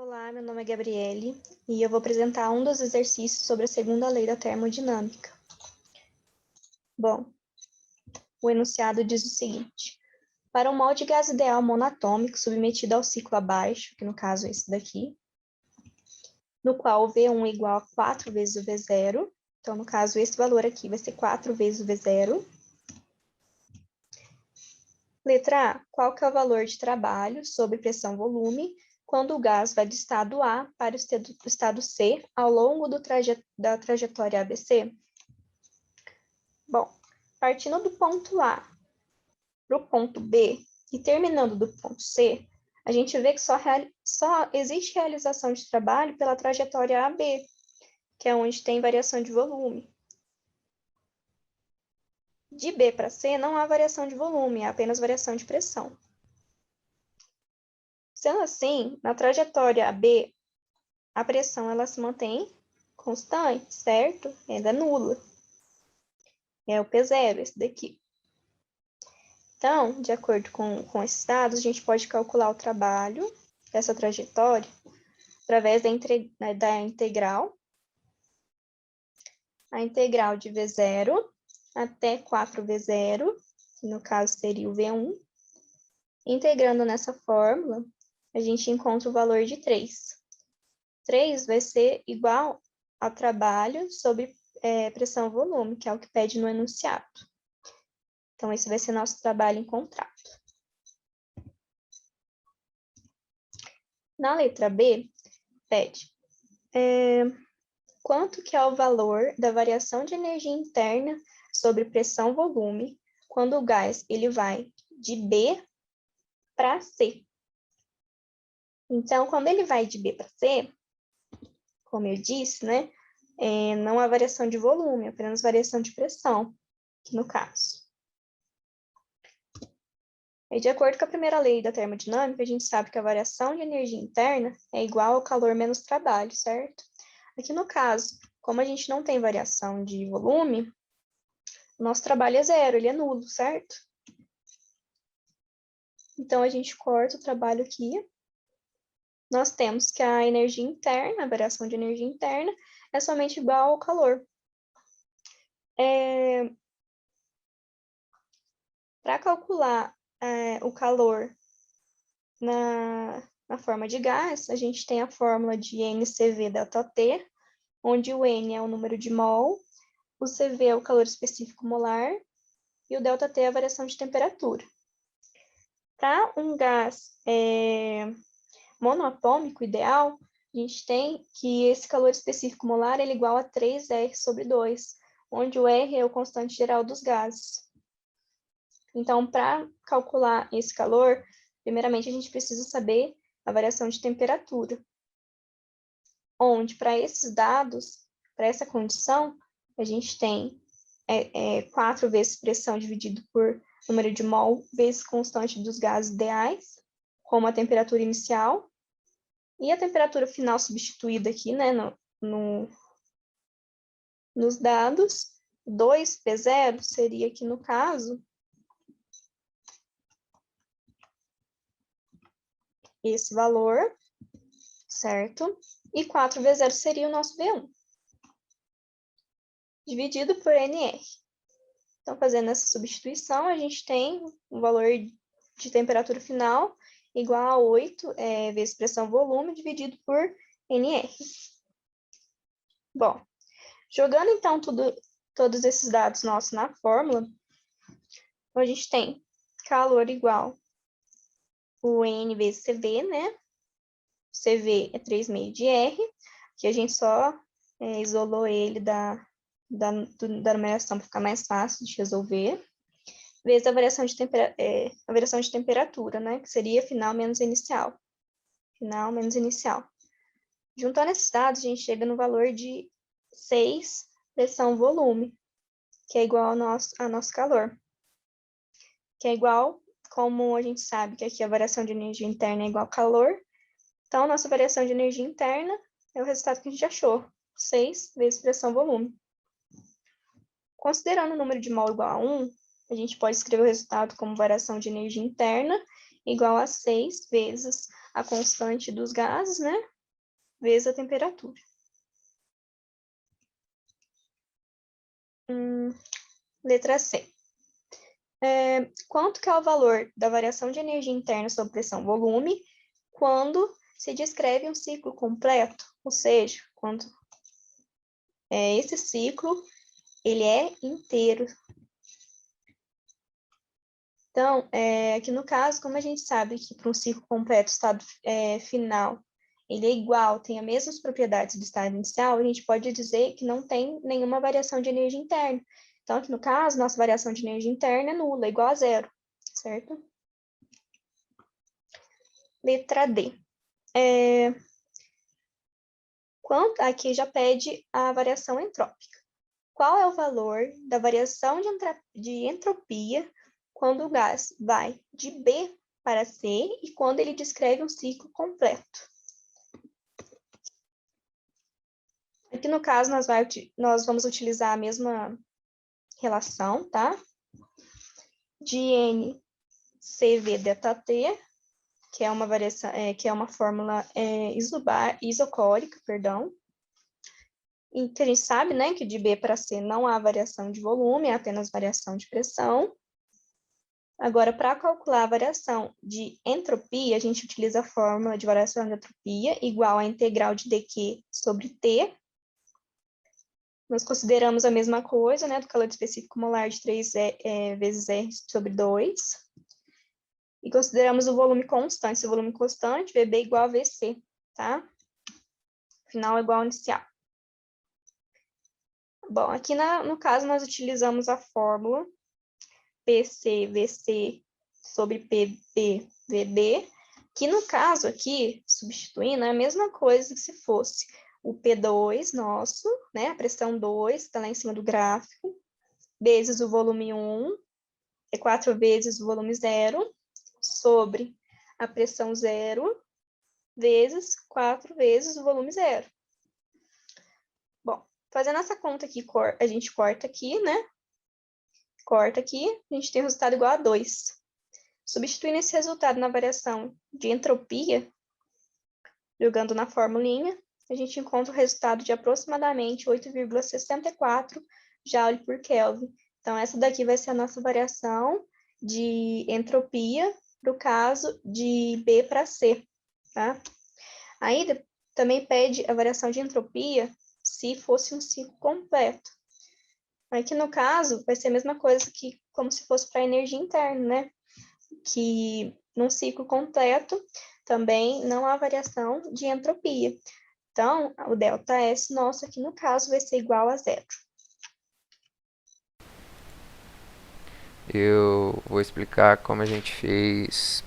Olá, meu nome é Gabriele e eu vou apresentar um dos exercícios sobre a segunda lei da termodinâmica. Bom, o enunciado diz o seguinte: para um molde de gás ideal monatômico submetido ao ciclo abaixo, que no caso é esse daqui, no qual o V1 é igual a 4 vezes o V0, então no caso esse valor aqui vai ser 4 vezes o V0. Letra A, qual que é o valor de trabalho sobre pressão-volume quando o gás vai do estado A para o estado C ao longo da trajetória ABC? Bom, partindo do ponto A para o ponto B e terminando do ponto C, a gente vê que só existe realização de trabalho pela trajetória AB, que é onde tem variação de volume. De B para C não há variação de volume, há apenas variação de pressão. Sendo assim, na trajetória AB, a pressão ela se mantém constante, certo? Ela é nula. É o P0, esse daqui. Então, de acordo com esses dados, a gente pode calcular o trabalho dessa trajetória através da integral, a integral de V0 até 4V0, que no caso seria o V1. Integrando nessa fórmula, a gente encontra o valor de 3. 3 vai ser igual ao trabalho sobre pressão-volume, que é o que pede no enunciado. Então, esse vai ser nosso trabalho encontrado. Na letra B, pede quanto que é o valor da variação de energia interna sobre pressão-volume quando o gás ele vai de B para C. Então, quando ele vai de B para C, como eu disse, né, não há variação de volume, apenas variação de pressão, aqui no caso. E de acordo com a primeira lei da termodinâmica, a gente sabe que a variação de energia interna é igual ao calor menos trabalho, certo? Aqui no caso, como a gente não tem variação de volume, o nosso trabalho é zero, ele é nulo, certo? Então, a gente corta o trabalho aqui. Nós temos que a energia interna, a variação de energia interna, é somente igual ao calor. Para calcular o calor na forma de gás, a gente tem a fórmula de NCV ΔT, onde o N é o número de mol, o CV é o calor específico molar e o ΔT é a variação de temperatura. Para um gás monoatômico ideal, a gente tem que esse calor específico molar ele é igual a 3R sobre 2, onde o R é o constante geral dos gases. Então, para calcular esse calor, primeiramente a gente precisa saber a variação de temperatura, onde para esses dados, para essa condição, a gente tem 4 vezes pressão dividido por número de mol vezes constante dos gases ideais, como a temperatura inicial, e a temperatura final substituída aqui, né, nos dados, 2P0 seria aqui no caso esse valor, certo? E 4V0 seria o nosso V1, dividido por NR. Então, fazendo essa substituição, a gente tem um valor de temperatura final igual a 8 vezes pressão-volume dividido por NR. Bom, jogando então todos esses dados nossos na fórmula, a gente tem calor igual o N vezes CV, né? CV é 3,5 de R, que a gente só isolou ele da numeração para ficar mais fácil de resolver, vezes a variação de temperatura, né? Que seria final menos inicial. Final menos inicial. Juntando esses dados, a gente chega no valor de 6 pressão-volume, que é igual ao nosso calor. Que é igual, como a gente sabe que aqui a variação de energia interna é igual ao calor, então, nossa variação de energia interna é o resultado que a gente achou, 6 vezes pressão-volume. Considerando o número de mol igual a 1, a gente pode escrever o resultado como variação de energia interna igual a 6 vezes a constante dos gases, né? Vezes a temperatura. Letra C. Quanto que é o valor da variação de energia interna sob pressão-volume quando se descreve um ciclo completo? Ou seja, quando esse ciclo ele é inteiro. Então, aqui no caso, como a gente sabe que para um ciclo completo, o estado final, ele é igual, tem as mesmas propriedades do estado inicial, a gente pode dizer que não tem nenhuma variação de energia interna. Então, aqui no caso, nossa variação de energia interna é nula, é igual a zero, certo? Letra D. Aqui já pede a variação entrópica. Qual é o valor da variação de entropia quando o gás vai de B para C e quando ele descreve um ciclo completo? Aqui no caso, nós vamos utilizar a mesma relação, tá? De NCV ΔT, que é uma variação, que é uma fórmula isocórica, perdão. E que a gente sabe, né, que de B para C não há variação de volume, é apenas variação de pressão. Agora, para calcular a variação de entropia, a gente utiliza a fórmula de variação de entropia igual à integral de dq sobre T. Nós consideramos a mesma coisa, né, do calor específico molar de 3 vezes R sobre 2. E consideramos o volume constante. Se o volume constante, VB igual a VC, tá? Final é igual ao inicial. Bom, aqui no caso, nós utilizamos a fórmula PCVC sobre PBVB, que no caso aqui, substituindo, é a mesma coisa que se fosse o P2 nosso, né, a pressão 2, está lá em cima do gráfico, vezes o volume 1, é 4 vezes o volume 0, sobre a pressão 0, vezes 4 vezes o volume 0. Bom, fazendo essa conta aqui, a gente corta aqui, né? Corta aqui, a gente tem o resultado igual a 2. Substituindo esse resultado na variação de entropia, jogando na formulinha, a gente encontra o resultado de aproximadamente 8,64 Joule por Kelvin. Então, essa daqui vai ser a nossa variação de entropia para o caso de B para C, tá? Aí, também pede a variação de entropia se fosse um ciclo completo. Aqui, no caso, vai ser a mesma coisa que como se fosse para a energia interna, né? Que num ciclo completo também não há variação de entropia. Então, o ΔS nosso aqui no caso vai ser igual a zero. Eu vou explicar como a gente fez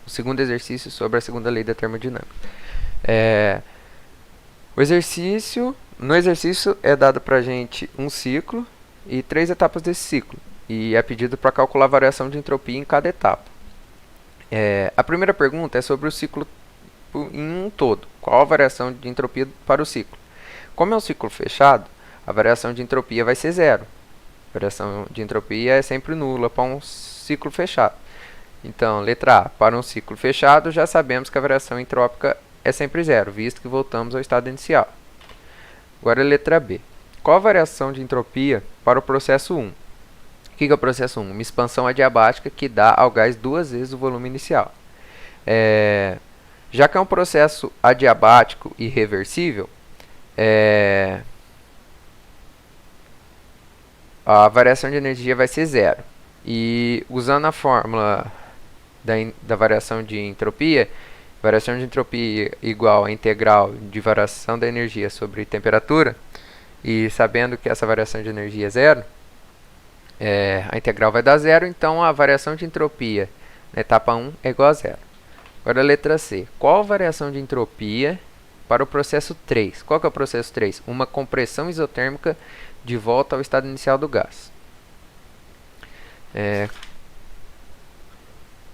o segundo exercício sobre a segunda lei da termodinâmica. No exercício é dado para a gente um ciclo e 3 etapas desse ciclo. E é pedido para calcular a variação de entropia em cada etapa. A primeira pergunta é sobre o ciclo em um todo. Qual a variação de entropia para o ciclo? Como é um ciclo fechado, a variação de entropia vai ser zero. A variação de entropia é sempre nula para um ciclo fechado. Então, letra A. Para um ciclo fechado, já sabemos que a variação entrópica é sempre zero, visto que voltamos ao estado inicial. Agora, letra B. Qual a variação de entropia para o processo 1? O que é o processo 1? Uma expansão adiabática que dá ao gás 2 vezes o volume inicial. Já que é um processo adiabático e reversível, a variação de energia vai ser zero. E usando a fórmula da variação de entropia igual a integral de variação da energia sobre temperatura, e sabendo que essa variação de energia é zero, a integral vai dar zero, então a variação de entropia na etapa 1 é igual a zero. Agora a letra C. Qual a variação de entropia para o processo 3? Qual que é o processo 3? Uma compressão isotérmica de volta ao estado inicial do gás.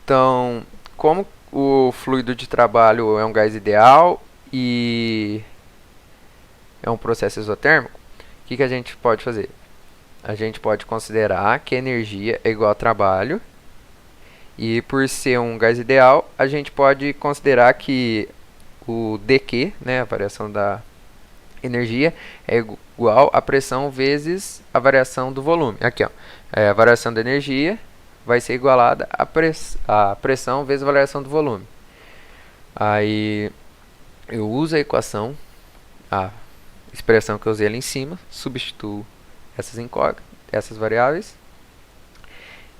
Então, como o fluido de trabalho é um gás ideal e é um processo isotérmico, o que a gente pode fazer? A gente pode considerar que a energia é igual a trabalho E por ser um gás ideal, a gente pode considerar que o dQ, né, a variação da energia, é igual à pressão vezes a variação do volume. Aqui, ó, a variação da energia vai ser igualada à pressão vezes a variação do volume. Aí eu uso a equação, a expressão que eu usei ali em cima, substituo essas incógnitas, essas variáveis,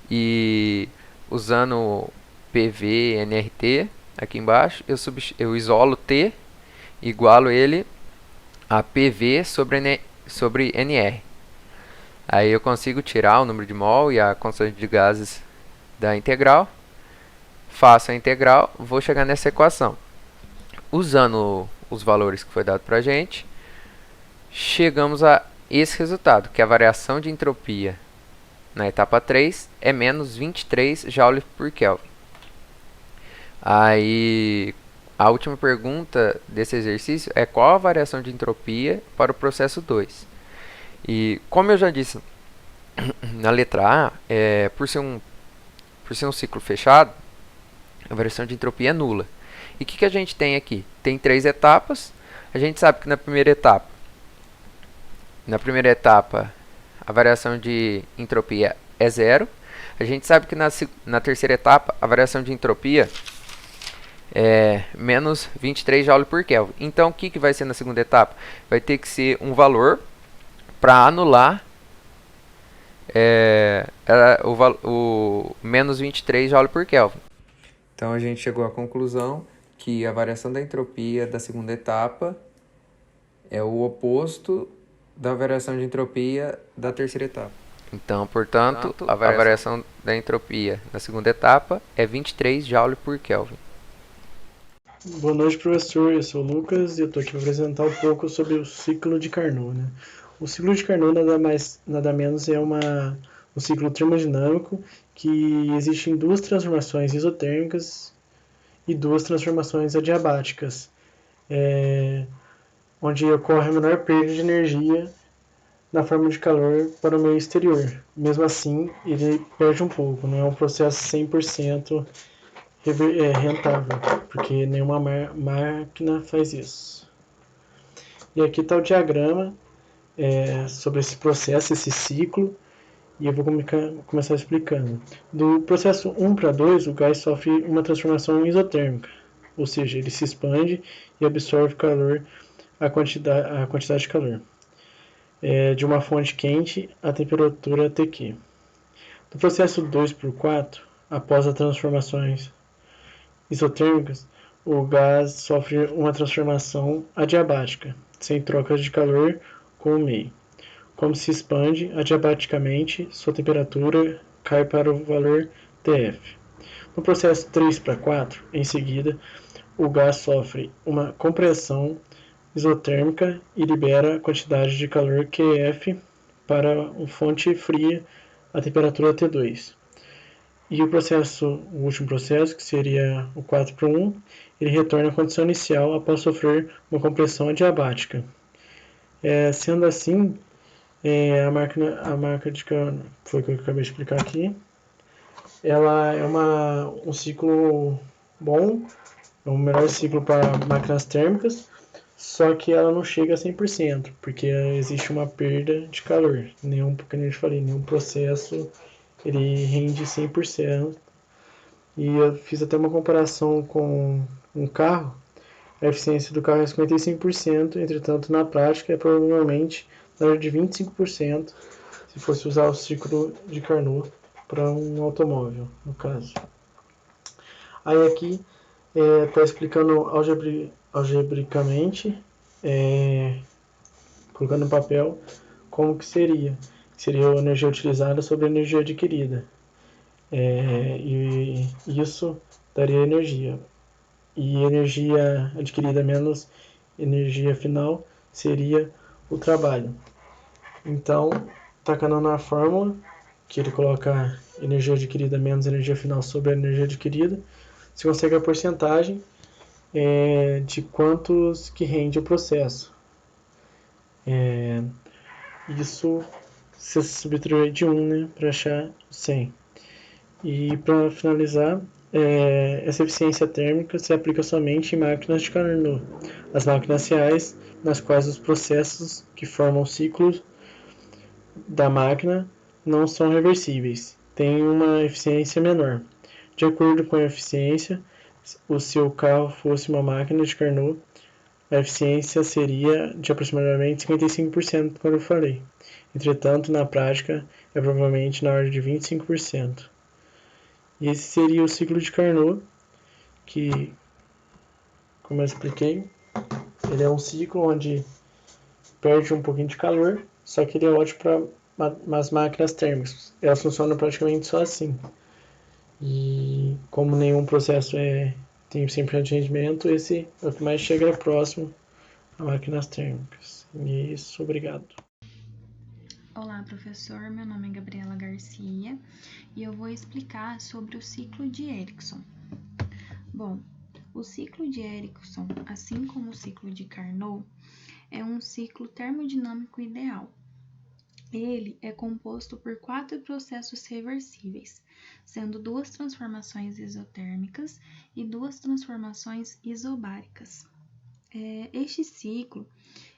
e usando PV, NRT aqui embaixo, eu isolo T, igualo ele a PV sobre NR. Aí eu consigo tirar o número de mol e a constante de gases da integral, faço a integral, vou chegar nessa equação. Usando os valores que foi dado para a gente, chegamos a esse resultado, que a variação de entropia na etapa 3 é menos 23 Joule por Kelvin. Aí, a última pergunta desse exercício é qual a variação de entropia para o processo 2. E, como eu já disse na letra A, por ser um ciclo fechado, a variação de entropia é nula. E o que a gente tem aqui? Tem 3 etapas. A gente sabe que na primeira etapa, a variação de entropia é zero. A gente sabe que na terceira etapa, a variação de entropia é menos 23 Joule por Kelvin. Então, o que vai ser na segunda etapa? Vai ter que ser um valor para anular o menos 23 Joule por Kelvin. Então, a gente chegou à conclusão que a variação da entropia da segunda etapa é o oposto da variação de entropia da terceira etapa. Então, portanto, a variação da entropia na segunda etapa é 23 Joule por Kelvin. Boa noite, professor. Eu sou o Lucas e eu estou aqui para apresentar um pouco sobre o ciclo de Carnot, né? O ciclo de Carnot nada menos é um ciclo termodinâmico que existe em duas transformações isotérmicas e duas transformações adiabáticas, onde ocorre a menor perda de energia na forma de calor para o meio exterior. Mesmo assim, ele perde um pouco, não é um processo 100% rentável, porque nenhuma máquina faz isso. E aqui está o diagrama sobre esse processo, esse ciclo, e eu vou começar explicando. Do processo 1 para 2, o gás sofre uma transformação isotérmica, ou seja, ele se expande e absorve calor, a quantidade de calor, de uma fonte quente à temperatura Tq. Do processo 2 para o 4, após as transformações isotérmicas, o gás sofre uma transformação adiabática, sem trocas de calor com o meio. Como se expande adiabaticamente, sua temperatura cai para o valor Tf. No processo 3 para 4, em seguida, o gás sofre uma compressão isotérmica e libera a quantidade de calor Qf para uma fonte fria a temperatura T2. E o último processo, que seria o 4 para 1, ele retorna à condição inicial após sofrer uma compressão adiabática. Sendo assim, a máquina de Carnot, foi o que eu acabei de explicar aqui, ela é um ciclo bom, é um melhor ciclo para máquinas térmicas, só que ela não chega a 100%, porque existe uma perda de calor. Como eu falei, nenhum processo ele rende 100%. E eu fiz até uma comparação com um carro. A eficiência do carro é 55%, entretanto, na prática, é provavelmente na ordem de 25% se fosse usar o ciclo de Carnot para um automóvel, no caso. Aí aqui está explicando algebricamente, colocando no papel, como que seria. Seria a energia utilizada sobre a energia adquirida. E isso daria energia. E energia adquirida menos energia final seria o trabalho. Então, tacando na fórmula, que ele coloca energia adquirida menos energia final sobre a energia adquirida, se consegue a porcentagem de quantos que rende o processo. Isso se subtrair de 1, né, para achar 100. E para finalizar, essa eficiência térmica se aplica somente em máquinas de Carnot, as máquinas reais, nas quais os processos que formam ciclos da máquina não são reversíveis, têm uma eficiência menor. De acordo com a eficiência, se o carro fosse uma máquina de Carnot, a eficiência seria de aproximadamente 55%, como eu falei. Entretanto, na prática, é provavelmente na ordem de 25%. E esse seria o ciclo de Carnot, que, como eu expliquei, ele é um ciclo onde perde um pouquinho de calor, só que ele é ótimo para as máquinas térmicas. Elas funcionam praticamente só assim. E como nenhum processo tem 100% de rendimento, esse é o que mais chega próximo a máquinas térmicas. E isso, obrigado. Olá, professor. Meu nome é Gabriela Garcia e eu vou explicar sobre o ciclo de Ericsson. Bom, o ciclo de Ericsson, assim como o ciclo de Carnot, é um ciclo termodinâmico ideal. Ele é composto por 4 processos reversíveis, sendo 2 transformações isotérmicas e 2 transformações isobáricas. Este ciclo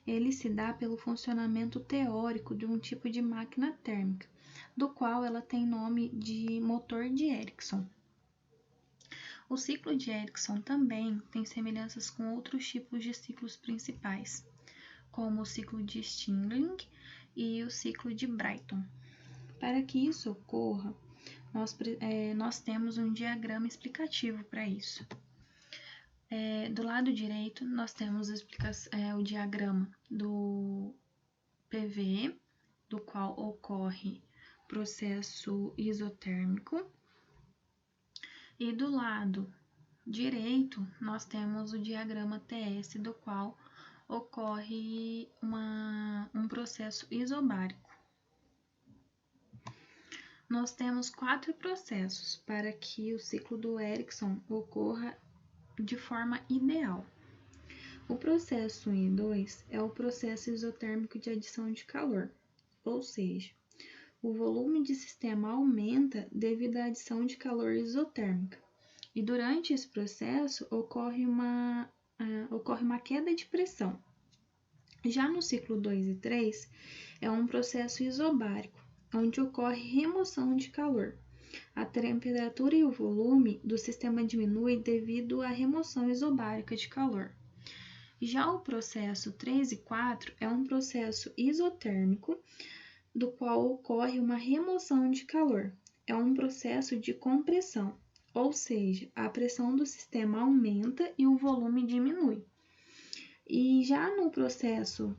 ele se dá pelo funcionamento teórico de um tipo de máquina térmica, do qual ela tem nome de motor de Ericsson. O ciclo de Ericsson também tem semelhanças com outros tipos de ciclos principais, como o ciclo de Stirling e o ciclo de Brayton. Para que isso ocorra, nós temos um diagrama explicativo para isso. Do lado direito, nós temos o diagrama do PV, do qual ocorre processo isotérmico, e do lado direito, nós temos o diagrama TS, do qual ocorre um processo isobárico. Nós temos 4 processos para que o ciclo do Ericsson ocorra de forma ideal. O processo 1 e 2 é o processo isotérmico de adição de calor, ou seja, o volume de sistema aumenta devido à adição de calor isotérmica, e durante esse processo ocorre uma queda de pressão. Já no ciclo 2 e 3 é um processo isobárico, onde ocorre remoção de calor. A temperatura e o volume do sistema diminui devido à remoção isobárica de calor. Já o processo 3 e 4 é um processo isotérmico, do qual ocorre uma remoção de calor. É um processo de compressão, ou seja, a pressão do sistema aumenta e o volume diminui. E já no processo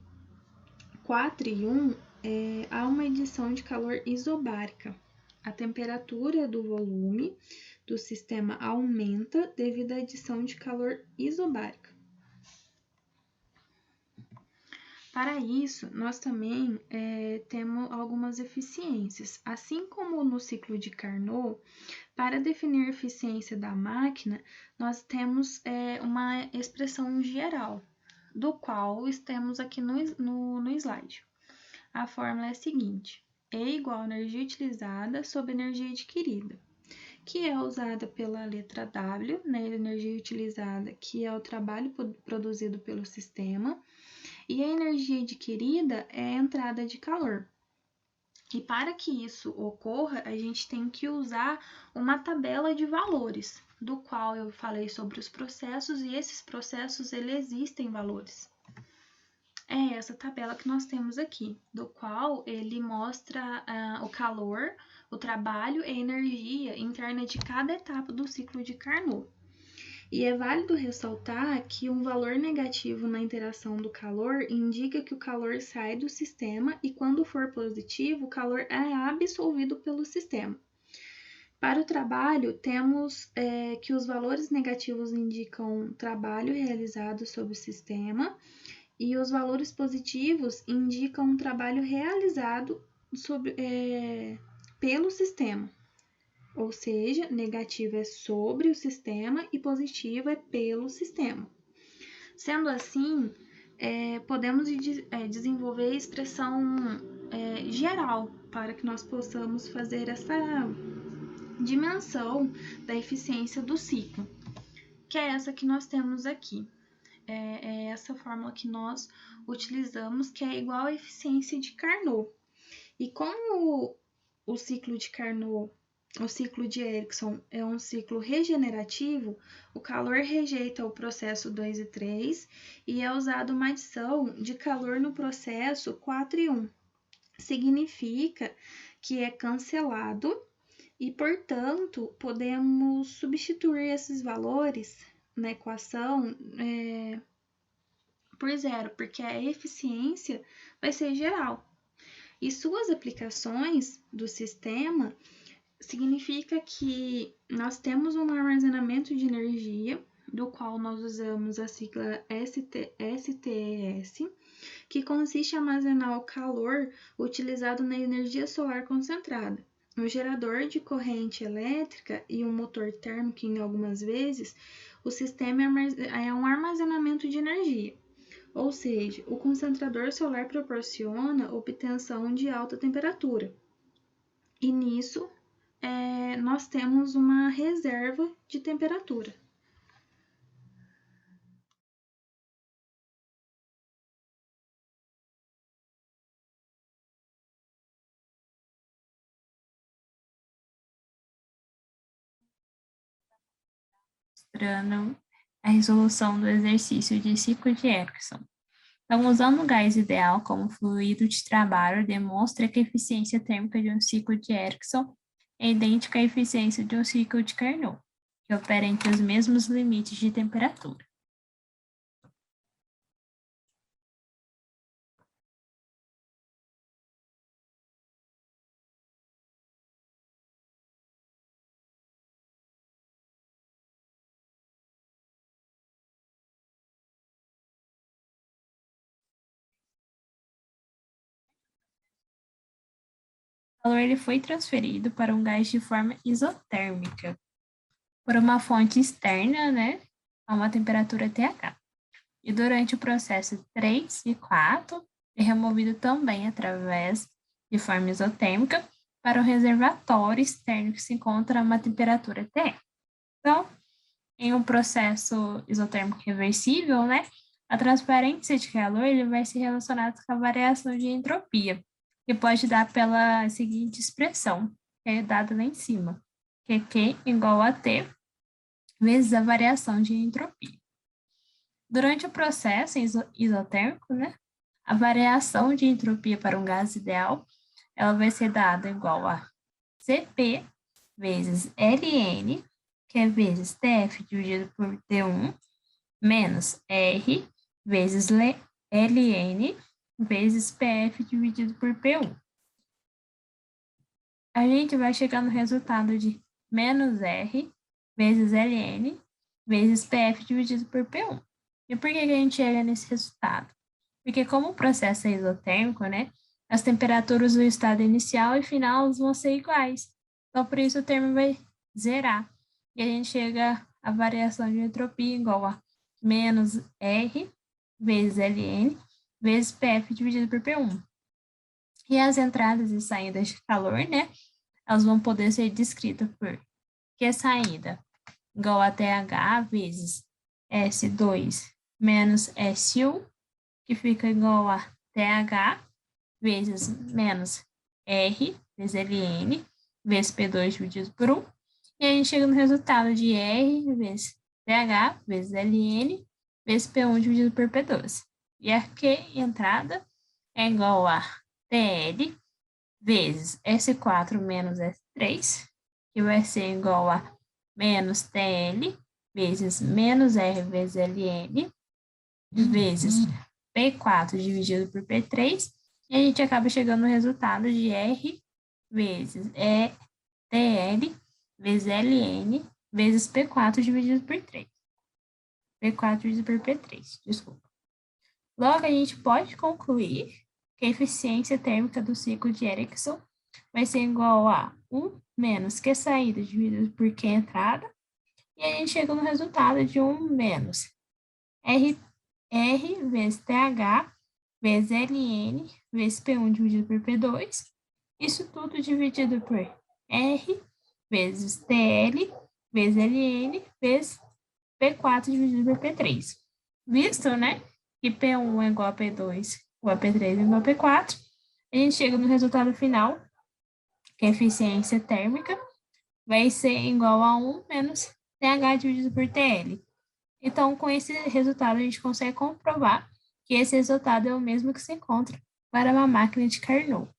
4 e 1, há uma adição de calor isobárica. A temperatura do volume do sistema aumenta devido à adição de calor isobárica. Para isso, nós também temos algumas eficiências. Assim como no ciclo de Carnot, para definir a eficiência da máquina, nós temos uma expressão geral, do qual temos aqui no slide. A fórmula é a seguinte: E igual a energia utilizada sobre energia adquirida, que é usada pela letra W, né, energia utilizada, que é o trabalho produzido pelo sistema, e a energia adquirida é a entrada de calor. E para que isso ocorra, a gente tem que usar uma tabela de valores, do qual eu falei sobre os processos, e esses processos, existem valores. É essa tabela que nós temos aqui, do qual ele mostra o calor, o trabalho e a energia interna de cada etapa do ciclo de Carnot. E é válido ressaltar que um valor negativo na interação do calor indica que o calor sai do sistema, e quando for positivo, o calor é absorvido pelo sistema. Para o trabalho, temos que os valores negativos indicam trabalho realizado sobre o sistema, e os valores positivos indicam um trabalho realizado pelo sistema. Ou seja, negativo é sobre o sistema e positivo é pelo sistema. Sendo assim, podemos desenvolver a expressão geral para que nós possamos fazer essa dimensão da eficiência do ciclo, que é essa que nós temos aqui. É essa fórmula que nós utilizamos, que é igual à eficiência de Carnot. E como o ciclo de Carnot, o ciclo de Erickson é um ciclo regenerativo, o calor rejeita o processo 2 e 3 e é usada uma adição de calor no processo 4 e 1. Significa que é cancelado e, portanto, podemos substituir esses valores na equação por zero, porque a eficiência vai ser geral. E suas aplicações do sistema significa que nós temos um armazenamento de energia, do qual nós usamos a sigla STES, que consiste em armazenar o calor utilizado na energia solar concentrada. Um gerador de corrente elétrica e um motor térmico, em algumas vezes, o sistema é um armazenamento de energia. Ou seja, o concentrador solar proporciona obtenção de alta temperatura. E nisso, nós temos uma reserva de temperatura. Mostrando a resolução do exercício de ciclo de Erickson. Então, usando o gás ideal como fluido de trabalho, demonstra que a eficiência térmica de um ciclo de Erickson é idêntica à eficiência de um ciclo de Carnot, que opera entre os mesmos limites de temperatura. O calor ele foi transferido para um gás de forma isotérmica por uma fonte externa, a uma temperatura TH. E durante o processo 3 e 4, é removido também através de forma isotérmica para o reservatório externo que se encontra a uma temperatura TE. Então, em um processo isotérmico reversível, a transferência de calor ele vai ser relacionada com a variação de entropia, que pode dar pela seguinte expressão, que é dada lá em cima, que é Q igual a T vezes a variação de entropia. Durante o processo isotérmico, a variação de entropia para um gás ideal, ela vai ser dada igual a Cp vezes Ln, que é vezes Tf dividido por T1, menos R vezes Ln vezes Pf dividido por P1. A gente vai chegar no resultado de menos R vezes Ln vezes Pf dividido por P1. E por que a gente chega nesse resultado? Porque como o processo é isotérmico, as temperaturas do estado inicial e final vão ser iguais. Então, por isso o termo vai zerar. E a gente chega à variação de entropia igual a menos R vezes Ln vezes Pf dividido por P1. E as entradas e saídas de calor, elas vão poder ser descritas por Q saída igual a TH vezes S2 menos S1, que fica igual a TH vezes menos R vezes Ln vezes P2 dividido por 1. E a gente chega no resultado de R vezes TH vezes Ln vezes P1 dividido por P2. E a Q entrada é igual a TL vezes S4 menos S3, que vai ser igual a menos TL vezes menos R vezes Ln vezes P4 dividido por P3, e a gente acaba chegando no resultado de R vezes TL vezes Ln vezes P4 dividido por 3. P4 dividido por P3, desculpa. Logo, a gente pode concluir que a eficiência térmica do ciclo de Erickson vai ser igual a 1 menos Q saída dividido por Q entrada, e a gente chega no resultado de 1 menos R vezes TH vezes Ln vezes P1 dividido por P2, isso tudo dividido por R vezes TL, vezes LN, vezes P4 dividido por P3. Visto, né, que P1 é igual a P2, igual a P3 é igual a P4, a gente chega no resultado final, que a eficiência térmica vai ser igual a 1 menos TH dividido por TL. Então, com esse resultado, a gente consegue comprovar que esse resultado é o mesmo que se encontra para uma máquina de Carnot.